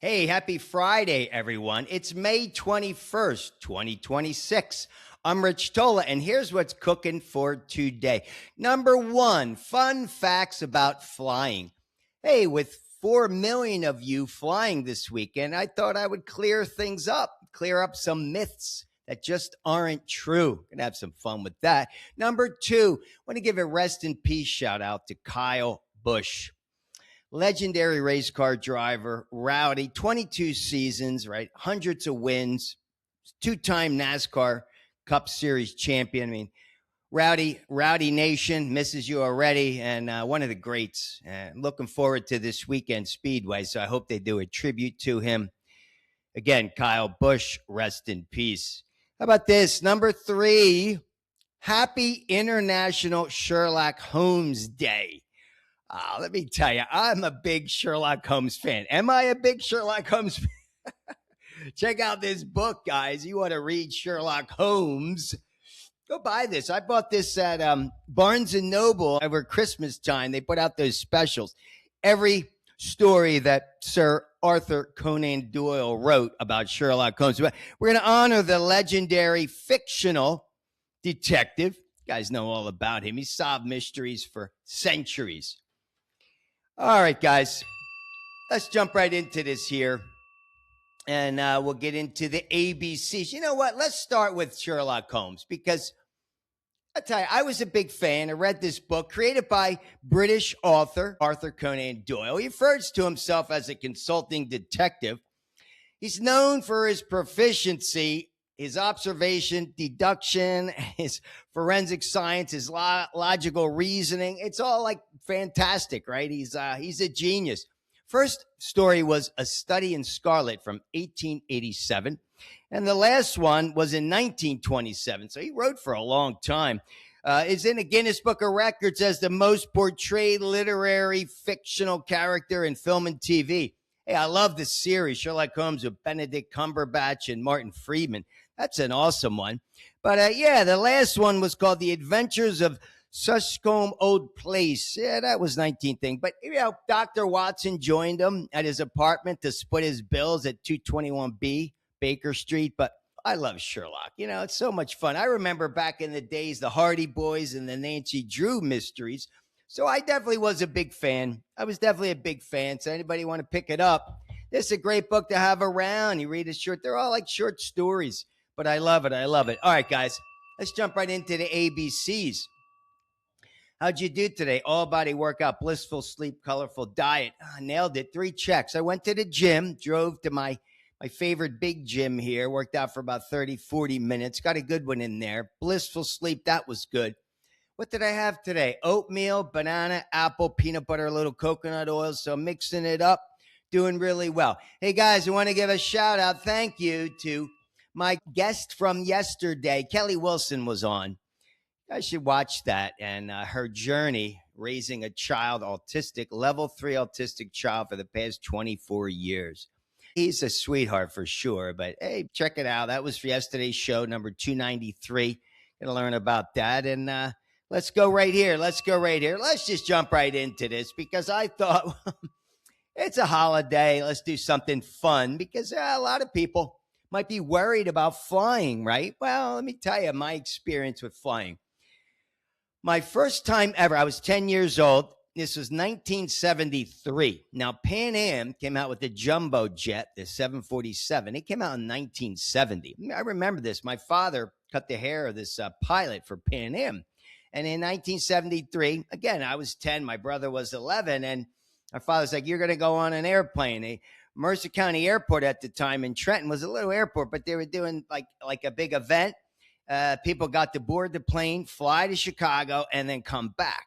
Hey, happy Friday, everyone. It's May 21st, 2026. I'm Rich Tola, and here's what's cooking for today. Number one, fun facts about flying. Hey, with 4 million of you flying this weekend, I thought I would clear things up, clear up some myths that just aren't true. Gonna have some fun with that. Number two, want to give a rest in peace shout out to Kyle Busch. Legendary race car driver, Rowdy, 22 seasons, right? Hundreds of wins, two-time NASCAR Cup Series champion. I mean, Rowdy Nation misses you already, and one of the greats. Looking forward to this weekend Speedway, so I hope they do a tribute to him. Again, Kyle Busch, rest in peace. How about this? Number three, happy International Sherlock Holmes Day. Let me tell you, I'm a big Sherlock Holmes fan. Am I a big Sherlock Holmes fan? Check out this book, guys. You want to read Sherlock Holmes? Go buy this. I bought this at Barnes & Noble over Christmas time. They put out those specials. Every story that Sir Arthur Conan Doyle wrote about Sherlock Holmes. We're going to honor the legendary fictional detective. You guys know all about him. He solved mysteries for centuries. All right, guys, let's jump right into this here, and we'll get into the ABCs. You know what? Let's start with Sherlock Holmes, because I tell you, I was a big fan. I read this book created by British author Arthur Conan Doyle. He refers to himself as a consulting detective. He's known for his proficiency, his observation, deduction, his forensic science, his logical reasoning. It's all like fantastic, right? He's a genius. First story was A Study in Scarlet from 1887. And the last one was in 1927. So he wrote for a long time. Is in a Guinness Book of Records as the most portrayed literary fictional character in film and TV. Hey, I love this series, Sherlock Holmes, with Benedict Cumberbatch and Martin Freeman. That's an awesome one. But yeah, the last one was called The Adventures of Sushcombe Old Place. Yeah, that was 19 thing. But, you know, Dr. Watson joined him at his apartment to split his bills at 221B Baker Street. But I love Sherlock. You know, it's so much fun. I remember back in the days, the Hardy Boys and the Nancy Drew mysteries. So I definitely was a big fan. I was definitely a big fan. So anybody want to pick it up? This is a great book to have around. You read it short. They're all like short stories. But I love it. I love it. All right, guys, let's jump right into the ABCs. How'd you do today? All body workout, blissful sleep, colorful diet. Nailed it. 3 checks. I went to the gym, drove to my favorite big gym here, worked out for about 30, 40 minutes. Got a good one in there. Blissful sleep. That was good. What did I have today? Oatmeal, banana, apple, peanut butter, a little coconut oil. So mixing it up, doing really well. Hey, guys, I want to give a shout out. Thank you to my guest from yesterday. Kelly Wilson was on. I should watch that, and her journey raising a child, autistic, level 3 autistic child for the past 24 years. He's a sweetheart for sure, but hey, check it out. That was for yesterday's show, number 293. Gonna learn about that, and let's go right here. Let's just jump right into this, because I thought it's a holiday. Let's do something fun, because a lot of people might be worried about flying, right? Well, let me tell you my experience with flying. My first time ever, I was 10 years old. This was 1973. Now, Pan Am came out with the jumbo jet, the 747. It came out in 1970. I remember this. My father cut the hair of this pilot for Pan Am. And in 1973, again, I was 10. My brother was 11. And my father's like, you're going to go on an airplane. Mercer County Airport at the time in Trenton was a little airport, but they were doing like a big event. People got to board the plane, fly to Chicago, and then come back.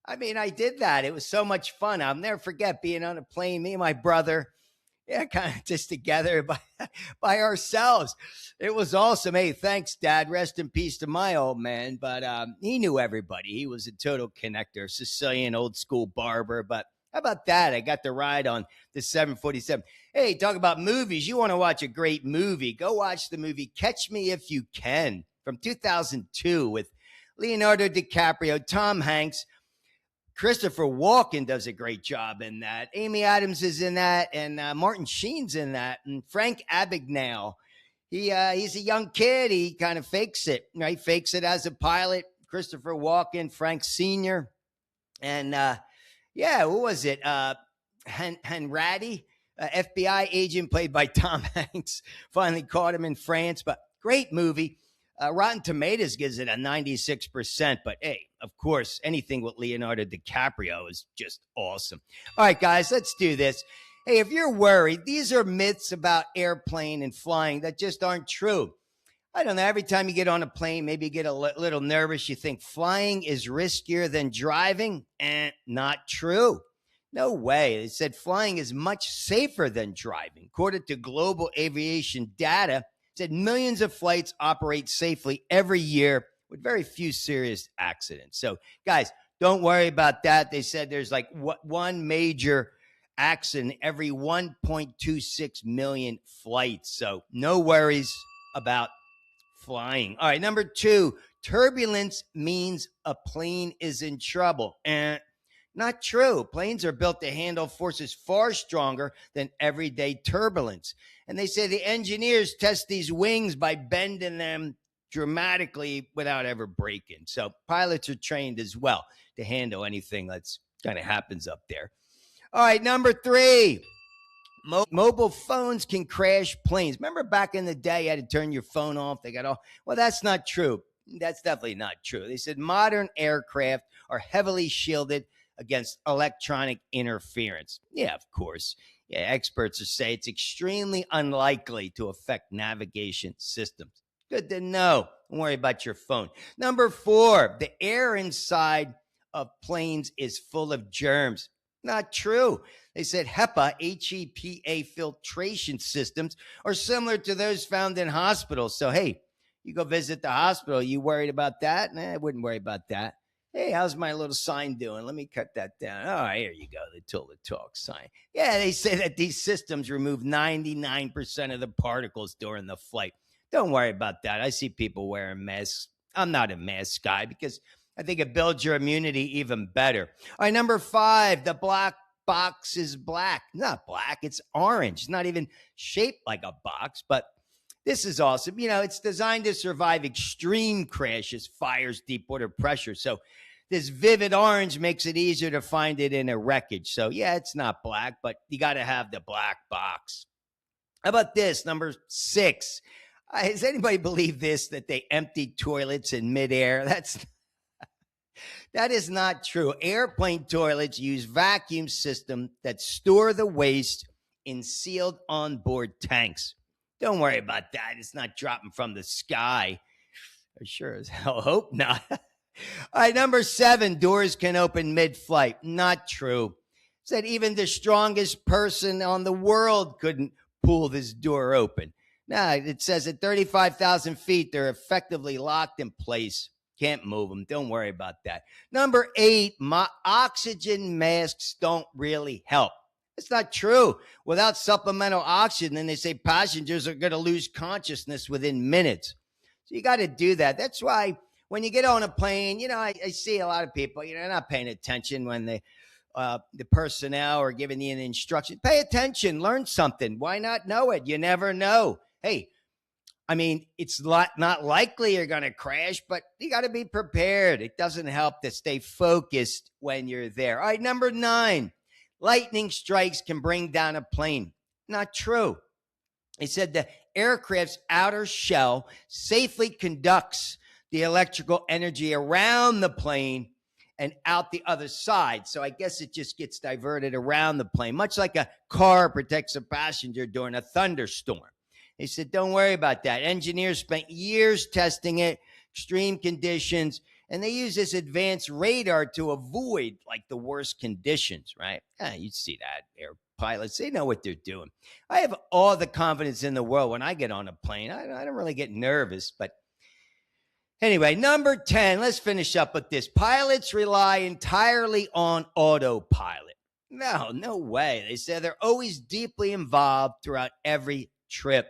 I mean, I did that. It was so much fun. I'll never forget being on a plane, me and my brother, kind of just together by ourselves. It was awesome. Hey, thanks, Dad. Rest in peace to my old man. But he knew everybody. He was a total connector, Sicilian, old school barber. But how about that? I got to ride on the 747. Hey, talk about movies. You want to watch a great movie? Go watch the movie Catch Me If You Can from 2002 with Leonardo DiCaprio, Tom Hanks. Christopher Walken does a great job in that. Amy Adams is in that, and Martin Sheen's in that, and Frank Abagnale. He's a young kid. He kind of fakes it, right? Fakes it as a pilot. Christopher Walken, Frank Sr., and who was it? Hanratty, FBI agent played by Tom Hanks, finally caught him in France. But great movie. Rotten Tomatoes gives it a 96%. But hey, of course, anything with Leonardo DiCaprio is just awesome. All right, guys, let's do this. Hey, if you're worried, these are myths about airplane and flying that just aren't true. I don't know. Every time you get on a plane, maybe you get a little nervous. You think flying is riskier than driving? Not true. No way. They said flying is much safer than driving. According to global aviation data, it said millions of flights operate safely every year with very few serious accidents. So, guys, don't worry about that. They said there's like one major accident every 1.26 million flights. So, no worries about flying. All right, number 2, turbulence means a plane is in trouble. Not true. Planes are built to handle forces far stronger than everyday turbulence. And they say the engineers test these wings by bending them dramatically without ever breaking. So pilots are trained as well to handle anything that's kind of happens up there. All right, number 3. Mobile phones can crash planes. Remember back in the day, you had to turn your phone off. They got all. Well, that's not true. That's definitely not true. They said modern aircraft are heavily shielded against electronic interference. Yeah, of course. Yeah, experts say it's extremely unlikely to affect navigation systems. Good to know. Don't worry about your phone. Number 4, the air inside of planes is full of germs. Not true. They said HEPA filtration systems are similar to those found in hospitals. So, hey, you go visit the hospital. You worried about that? Nah, I wouldn't worry about that. Hey, how's my little sign doing? Let me cut that down. Oh, here you go, the Tola Talk sign. Yeah, they say that these systems remove 99% of the particles during the flight. Don't worry about that. I see people wearing masks. I'm not a mask guy because I think it builds your immunity even better. All right, number 5, the black box is black. Not black, it's orange. It's not even shaped like a box, but this is awesome. You know, it's designed to survive extreme crashes, fires, deep water pressure. So this vivid orange makes it easier to find it in a wreckage. So yeah, it's not black, but you got to have the black box. How about this, number 6? Does anybody believe this, that they empty toilets in midair? That is not true. Airplane toilets use vacuum systems that store the waste in sealed onboard tanks. Don't worry about that. It's not dropping from the sky. I sure as hell hope not. All right, number 7, doors can open mid-flight. Not true. Said even the strongest person on the world couldn't pull this door open. Now, it says at 35,000 feet, they're effectively locked in place. Can't move them. Don't worry about that. Number 8, oxygen masks don't really help. It's not true. Without supplemental oxygen, then they say passengers are going to lose consciousness within minutes. So you got to do that. That's why when you get on a plane, you know, I see a lot of people, you know, not paying attention when the personnel are giving you an instruction. Pay attention. Learn something. Why not know it? You never know. Hey, I mean, it's not likely you're going to crash, but you got to be prepared. It doesn't help to stay focused when you're there. All right, number 9, lightning strikes can bring down a plane. Not true. They said the aircraft's outer shell safely conducts the electrical energy around the plane and out the other side. So I guess it just gets diverted around the plane, much like a car protects a passenger during a thunderstorm. They said, don't worry about that. Engineers spent years testing it, extreme conditions, and they use this advanced radar to avoid like the worst conditions, right? You see that. Air pilots, they know what they're doing. I have all the confidence in the world when I get on a plane. I don't really get nervous, but anyway, number 10, let's finish up with this. Pilots rely entirely on autopilot. No way. They said they're always deeply involved throughout every trip.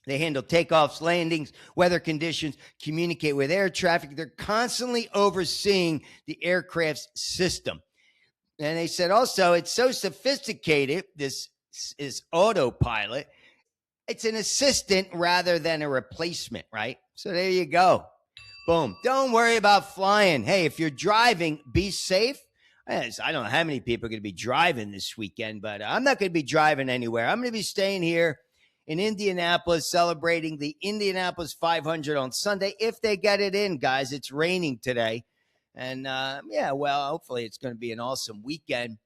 They handle takeoffs, landings, weather conditions, communicate with air traffic. They're constantly overseeing the aircraft's system. And they said also, it's so sophisticated, this is autopilot. It's an assistant rather than a replacement, right? So there you go. Boom. Don't worry about flying. Hey, if you're driving, be safe. I don't know how many people are going to be driving this weekend, but I'm not going to be driving anywhere. I'm going to be staying here in Indianapolis, celebrating the Indianapolis 500 on Sunday. If they get it in, guys, it's raining today. And hopefully it's going to be an awesome weekend.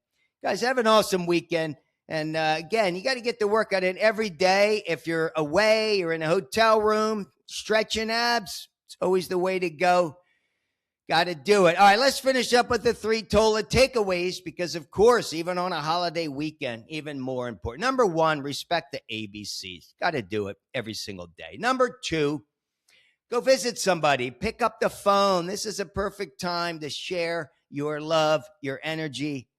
Guys, have an awesome weekend. And again, you got to get the workout in every day. If you're away, you're in a hotel room, stretching abs, it's always the way to go. Got to do it. All right, let's finish up with the 3 Tola takeaways because, of course, even on a holiday weekend, even more important. Number 1, respect the ABCs. Got to do it every single day. Number 2, go visit somebody. Pick up the phone. This is a perfect time to share your love, your energy,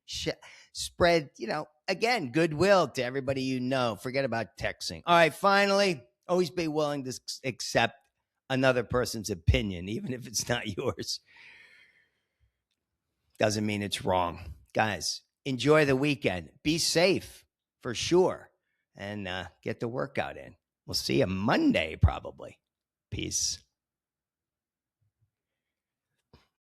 spread, again, goodwill to everybody you know. Forget about texting. All right, finally, always be willing to accept another person's opinion, even if it's not yours. Doesn't mean it's wrong. Guys, enjoy the weekend. Be safe for sure. And get the workout in. We'll see you Monday, probably. Peace.